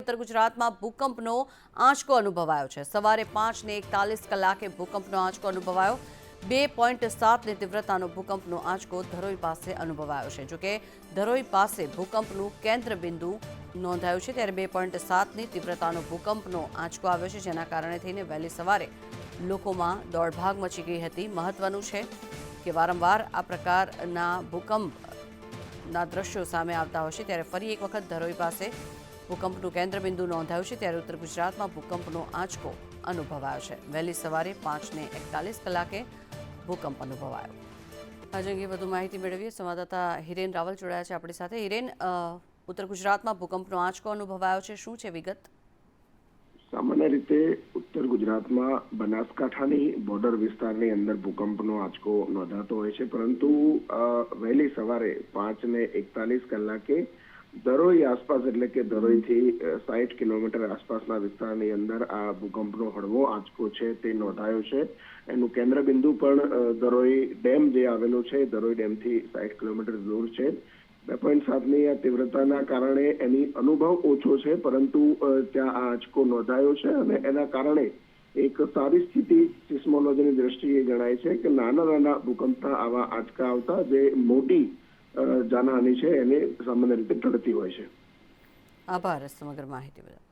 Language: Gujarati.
ઉત્તર ગુજરાતમાં ભૂકંપનો આંચકો અનુભવાયો છે। સવારે 5:41 ભૂકંપનો આંચકો અનુભવાયો। 2.7ની તીવ્રતાનો ભૂકંપનો આંચકો ધરોઈ પાસે અનુભવાયો છે। જોકે ધરોઈ પાસે ભૂકંપનું કેન્દ્ર બિંદુ નોંધાયું છે, ત્યારે 2.7ની તીવ્રતાનો ભૂકંપનો આંચકો આવ્યો છે, જેના કારણે થઈને વહેલી સવારે લોકોમાં દોડભાગ મચી ગઈ હતી। મહત્વનું છે કે વારંવાર આ પ્રકારના ભૂકંપના દ્રશ્યો સામે આવતા હોય છે, ત્યારે ફરી એક વખત ધરોઈ પાસે ભૂકંપનું કેન્દ્રબિંદુ નોંધાયું છે, ત્યારે ઉત્તર ગુજરાતમાં ભૂકંપનો આંચકો અનુભવાયો છે। વહેલી સવારે 5:41 ભૂકંપ અનુભવાયો। આજે અંગે વધુ માહિતી મેળવીએ। સંવાદદાતા હિરેન રાવલ જોડાયા છે આપણી સાથે। હિરેન, ઉત્તર ગુજરાતમાં ભૂકંપનો આંચકો અનુભવાયો છે, શું છે વિગત? સામાન્ય રીતે ઉત્તર ગુજરાતમાં બનાસકાંઠાની બોર્ડર વિસ્તારની અંદર ભૂકંપનો આંચકો નોંધાતો હોય છે, પરંતુ વહેલી સવારે 5:41 ધરોઈ આસપાસ એટલે કે ધરોઈથી 60 કિલોમીટર આસપાસના વિસ્તારની અંદર આ ભૂકંપનો હળવો આંચકો છે તે નોંધાયો છે। એનું કેન્દ્ર બિંદુ પણ ધરોઈ ડેમ જે આવેલો છે, ધરોઈ ડેમથી 60 કિલોમીટર દૂર છે। 2.7ની આ તીવ્રતાના કારણે એની અનુભવ ઓછો છે, પરંતુ ત્યાં આ આંચકો નોંધાયો છે અને એના કારણે એક સારી સ્થિતિ સિસ્મોલોજીની દ્રષ્ટિએ ગણાય છે કે નાના ભૂકંપના આવા આંચકા આવતા જે મોટી જાનહાનિ છે એને સામાન્ય રીતે ટળતી હોય છે। આભાર સમગ્ર માહિતી બદલ।